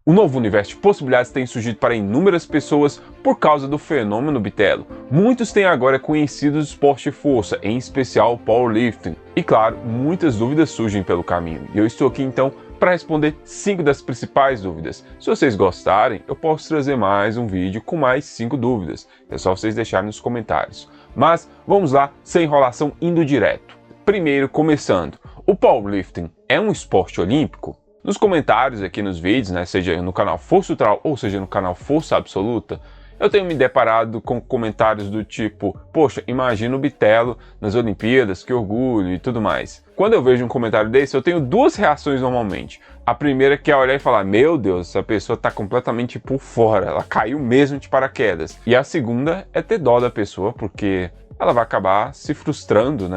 Um novo universo de possibilidades tem surgido para inúmeras pessoas por causa do fenômeno Bitelo. Muitos têm agora conhecido o esporte de força, em especial o powerlifting. E claro, muitas dúvidas surgem pelo caminho. E eu estou aqui então para responder 5 das principais dúvidas. Se vocês gostarem, eu posso trazer mais um vídeo com mais 5 dúvidas. É só vocês deixarem nos comentários. Mas vamos lá, sem enrolação, indo direto. Primeiro, começando. O powerlifting é um esporte olímpico? Nos comentários aqui nos vídeos, seja no canal Força Ultra ou seja no canal Força Absoluta, eu tenho me deparado com comentários do tipo: poxa, imagina o Bitelo nas Olimpíadas, que orgulho e tudo mais. Quando eu vejo um comentário desse, eu tenho 2 reações normalmente. A primeira que é olhar e falar: meu Deus, essa pessoa está completamente por fora, ela caiu mesmo de paraquedas. E a segunda é ter dó da pessoa, porque ela vai acabar se frustrando,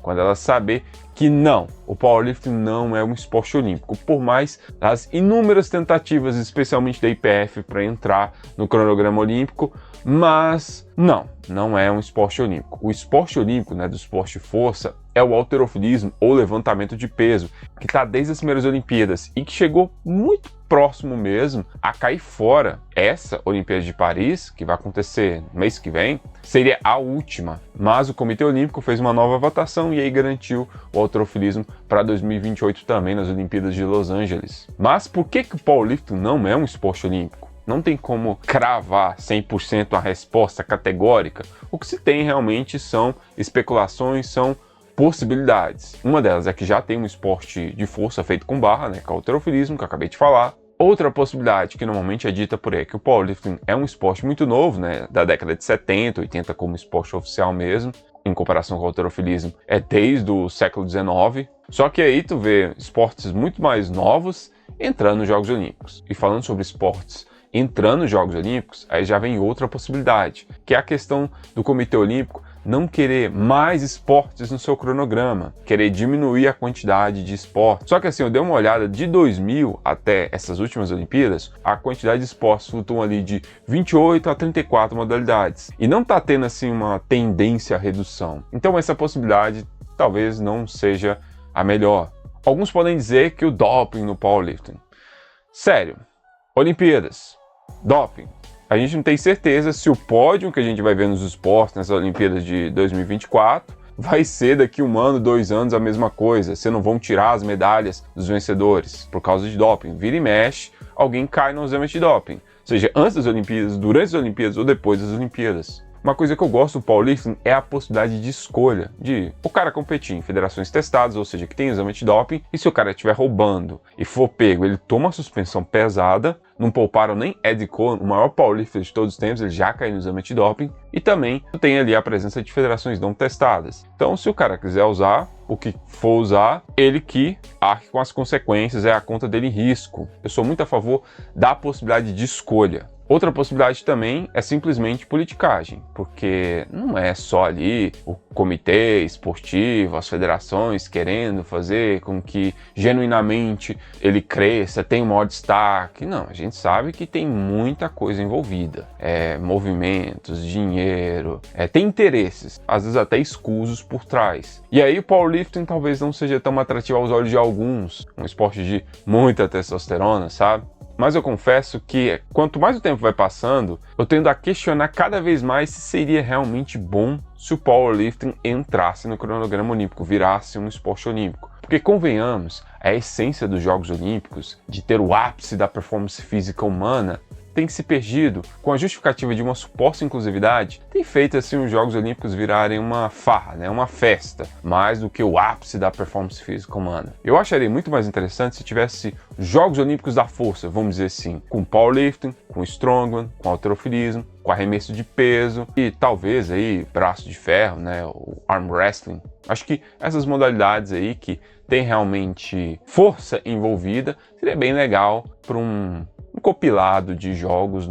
quando ela saber que não, o powerlifting não é um esporte olímpico, por mais as inúmeras tentativas, especialmente da IPF, para entrar no cronograma olímpico, mas não é um esporte olímpico. O esporte olímpico, do esporte de força, é o halterofilismo ou levantamento de peso, que está desde as primeiras Olimpíadas e que chegou muito próximo mesmo a cair fora. Essa Olimpíada de Paris, que vai acontecer no mês que vem, seria a última, mas o Comitê Olímpico fez uma nova votação e aí garantiu o halterofilismo para 2028 também nas Olimpíadas de Los Angeles. Mas por que o powerlifting não é um esporte olímpico? Não tem como cravar 100% a resposta categórica. O que se tem realmente são especulações, são possibilidades. Uma delas é que já tem um esporte de força feito com barra, que é o halterofilismo, que eu acabei de falar. Outra possibilidade que normalmente é dita por aí é que o powerlifting é um esporte muito novo, da década de 70, 80 como esporte oficial mesmo, em comparação com o halterofilismo, é desde o século XIX. Só que aí tu vê esportes muito mais novos entrando nos Jogos Olímpicos. E falando sobre esportes entrando nos Jogos Olímpicos, aí já vem outra possibilidade, que é a questão do Comitê Olímpico não querer mais esportes no seu cronograma, querer diminuir a quantidade de esportes. Só que assim, eu dei uma olhada de 2000 até essas últimas Olimpíadas, a quantidade de esportes flutuam ali de 28 a 34 modalidades. E não está tendo assim uma tendência à redução. Então essa possibilidade talvez não seja a melhor. Alguns podem dizer que o doping no powerlifting. Sério, Olimpíadas, doping. A gente não tem certeza se o pódio que a gente vai ver nos esportes nessas Olimpíadas de 2024 vai ser daqui 1 ano, 2 anos a mesma coisa, se não vão tirar as medalhas dos vencedores por causa de doping. Vira e mexe, alguém cai no exame de doping, seja antes das Olimpíadas, durante as Olimpíadas ou depois das Olimpíadas. Uma coisa que eu gosto do powerlifting é a possibilidade de escolha, de o cara competir em federações testadas, ou seja, que tem exame de doping, e se o cara estiver roubando e for pego, ele toma uma suspensão pesada. Não pouparam nem Ed Coan, o maior powerlifter de todos os tempos, ele já caiu no exame de doping, e também tem ali a presença de federações não testadas. Então, se o cara quiser usar o que for usar, ele que arque com as consequências, é a conta dele em risco. Eu sou muito a favor da possibilidade de escolha. Outra possibilidade também é simplesmente politicagem, porque não é só ali o comitê esportivo, as federações querendo fazer com que genuinamente ele cresça, tenha um maior destaque. Não, a gente sabe que tem muita coisa envolvida. Movimentos, dinheiro, tem interesses, às vezes até escusos por trás. E aí o powerlifting talvez não seja tão atrativo aos olhos de alguns, um esporte de muita testosterona, sabe? Mas eu confesso que quanto mais o tempo vai passando, eu tendo a questionar cada vez mais se seria realmente bom se o powerlifting entrasse no cronograma olímpico, virasse um esporte olímpico. Porque convenhamos, a essência dos Jogos Olímpicos, de ter o ápice da performance física humana, tem se perdido. Com a justificativa de uma suposta inclusividade, tem feito assim os Jogos Olímpicos virarem uma farra, uma festa, mais do que o ápice da performance física humana. Eu acharia muito mais interessante se tivesse Jogos Olímpicos da força, vamos dizer assim, com powerlifting, com strongman, com halterofilismo, com arremesso de peso e talvez aí braço de ferro, o arm wrestling. Acho que essas modalidades aí que tem realmente força envolvida, seria bem legal para um compilado de jogos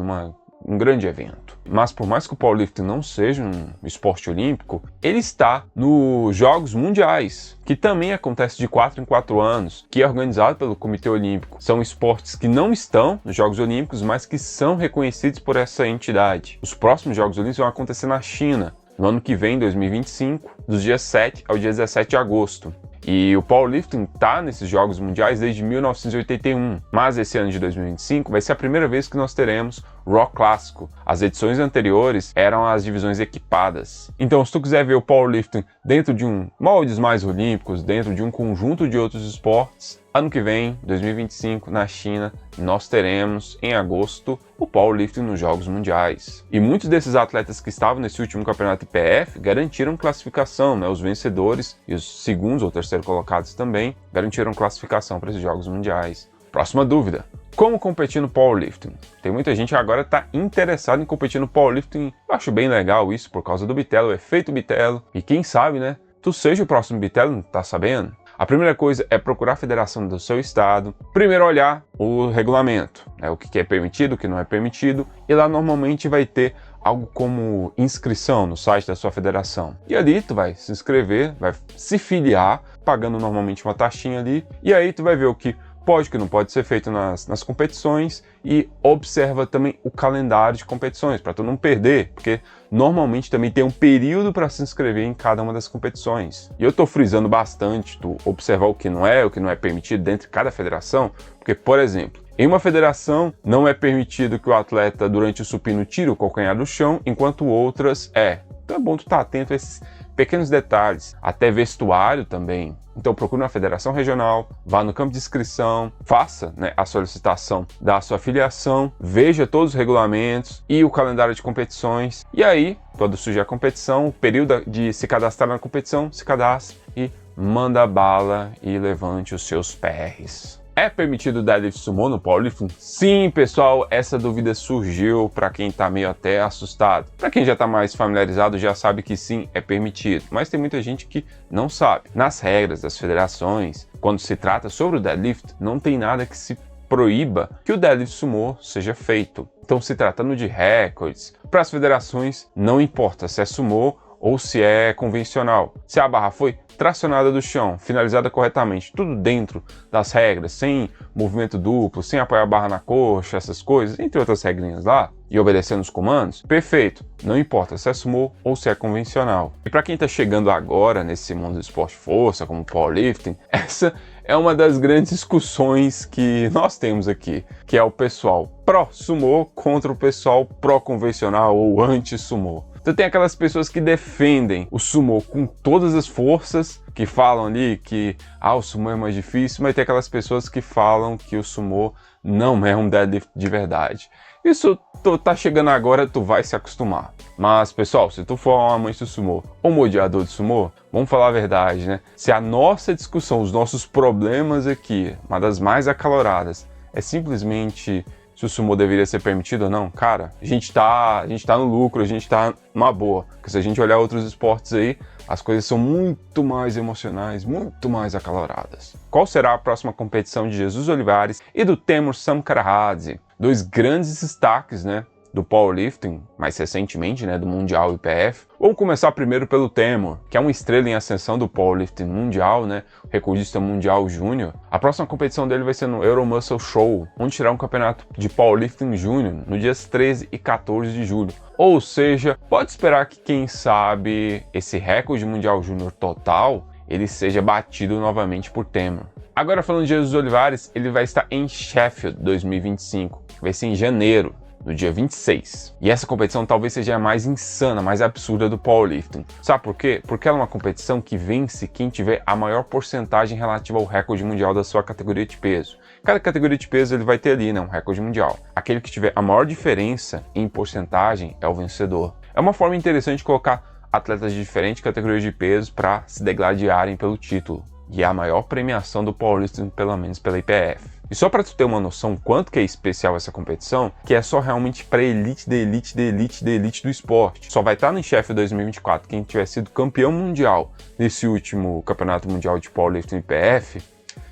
um grande evento. Mas por mais que o powerlifting não seja um esporte olímpico, ele está nos Jogos Mundiais, que também acontece de 4 em 4 anos, que é organizado pelo Comitê Olímpico. São esportes que não estão nos Jogos Olímpicos, mas que são reconhecidos por essa entidade. Os próximos Jogos Olímpicos vão acontecer na China, no ano que vem, 2025, dos dias 7 ao dia 17 de agosto. E o powerlifting tá nesses Jogos Mundiais desde 1981, mas esse ano de 2025 vai ser a primeira vez que nós teremos Raw Clássico. As edições anteriores eram as divisões equipadas. Então, se tu quiser ver o powerlifting dentro de moldes mais olímpicos, dentro de um conjunto de outros esportes, ano que vem, 2025, na China, nós teremos, em agosto, o powerlifting nos Jogos Mundiais. E muitos desses atletas que estavam nesse último campeonato IPF garantiram classificação, né? Os vencedores e os segundos ou terceiro colocados também garantiram classificação para esses Jogos Mundiais. Próxima dúvida: como competir no powerlifting? Tem muita gente agora que está interessada em competir no powerlifting. Eu acho bem legal isso por causa do Bitelo, o efeito Bitelo. E quem sabe, né? Tu seja o próximo Bitelo, tá sabendo? A primeira coisa é procurar a federação do seu estado. Primeiro olhar o regulamento, né? O que é permitido, o que não é permitido. E lá normalmente vai ter algo como inscrição no site da sua federação. E ali tu vai se inscrever, vai se filiar, pagando normalmente uma taxinha ali. E aí tu vai ver o que pode, que não pode ser feito nas competições, e observa também o calendário de competições, para tu não perder, porque normalmente também tem um período para se inscrever em cada uma das competições. E eu tô frisando bastante tu observar o que não é permitido dentro de cada federação, porque, por exemplo, em uma federação não é permitido que o atleta durante o supino tire o calcanhar do chão, enquanto outras é. Então é bom tu estar atento a esses pequenos detalhes, até vestuário também. Então procure uma federação regional, vá no campo de inscrição, faça, né, a solicitação da sua filiação, veja todos os regulamentos e o calendário de competições. E aí, quando surgir a competição, o período de se cadastrar na competição, se cadastre e manda bala e levante os seus PRs. É permitido o deadlift sumo no powerlifting? Sim, pessoal, essa dúvida surgiu para quem tá meio até assustado. Para quem já tá mais familiarizado já sabe que sim, é permitido, mas tem muita gente que não sabe. Nas regras das federações, quando se trata sobre o deadlift, não tem nada que se proíba que o deadlift sumo seja feito. Então, se tratando de recordes, para as federações não importa se é sumo ou se é convencional. Se a barra foi tracionada do chão, finalizada corretamente, tudo dentro das regras, sem movimento duplo, sem apoiar a barra na coxa, essas coisas, entre outras regrinhas lá, e obedecendo os comandos, perfeito. Não importa se é sumo ou se é convencional. E para quem está chegando agora nesse mundo do esporte força, como powerlifting, essa é uma das grandes discussões que nós temos aqui, que é o pessoal pró-sumo contra o pessoal pró-convencional ou anti-sumo. Então tem aquelas pessoas que defendem o sumo com todas as forças, que falam ali que o sumo é mais difícil, mas tem aquelas pessoas que falam que o sumo não é um deadlift de verdade. Isso tá chegando agora, tu vai se acostumar. Mas, pessoal, se tu for um amante do sumo ou um odiador de sumo, vamos falar a verdade, né? Se a nossa discussão, os nossos problemas aqui, uma das mais acaloradas, é simplesmente se o sumo deveria ser permitido ou não, cara, a gente tá no lucro, a gente tá numa boa. Porque se a gente olhar outros esportes aí, as coisas são muito mais emocionais, muito mais acaloradas. Qual será a próxima competição de Jesus Olivares e do Temur Samkaradze? Dois grandes destaques, né, do powerlifting, mais recentemente, né, do Mundial IPF. Vamos começar primeiro pelo Temur, que é uma estrela em ascensão do powerlifting mundial, né, recordista mundial júnior. A próxima competição dele vai ser no Euromuscle Show, onde terá um campeonato de powerlifting júnior no dias 13 e 14 de julho. Ou seja, pode esperar que, quem sabe, esse recorde mundial júnior total, ele seja batido novamente por Temur. Agora, falando de Jesus Olivares, ele vai estar em Sheffield 2025, que vai ser em janeiro, no dia 26. E essa competição talvez seja a mais insana, mais absurda do powerlifting. Sabe por quê? Porque ela é uma competição que vence quem tiver a maior porcentagem relativa ao recorde mundial da sua categoria de peso. Cada categoria de peso ele vai ter ali, né, um recorde mundial. Aquele que tiver a maior diferença em porcentagem é o vencedor. É uma forma interessante de colocar atletas de diferentes categorias de peso para se degladiarem pelo título. E é a maior premiação do powerlifting, pelo menos pela IPF. E só para tu ter uma noção quanto que é especial essa competição, que é só realmente para elite da elite da elite da elite do esporte. Só vai estar no Sheffield 2024 quem tiver sido campeão mundial nesse último campeonato mundial de powerlifting IPF,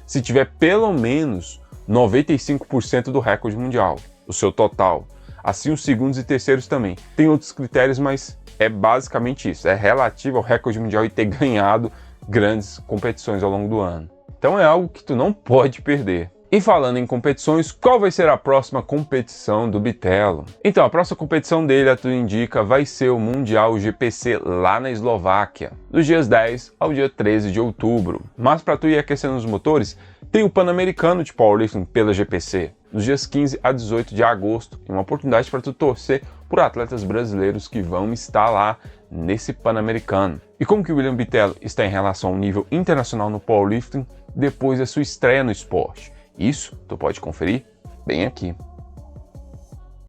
se tiver pelo menos 95% do recorde mundial, o seu total. Assim os segundos e terceiros também. Tem outros critérios, mas é basicamente isso. É relativo ao recorde mundial e ter ganhado grandes competições ao longo do ano. Então é algo que tu não pode perder. E falando em competições, qual vai ser a próxima competição do Bitelo? Então, a próxima competição dele, a tudo indica, vai ser o Mundial GPC lá na Eslováquia, dos dias 10 ao dia 13 de outubro. Mas para tu ir aquecendo os motores, tem o Pan-Americano de Powerlifting pela GPC, dos dias 15 a 18 de agosto, e uma oportunidade para tu torcer por atletas brasileiros que vão estar lá nesse Pan-Americano. E como que o William Bitelo está em relação ao nível internacional no Powerlifting depois da sua estreia no esporte? Isso tu pode conferir bem aqui.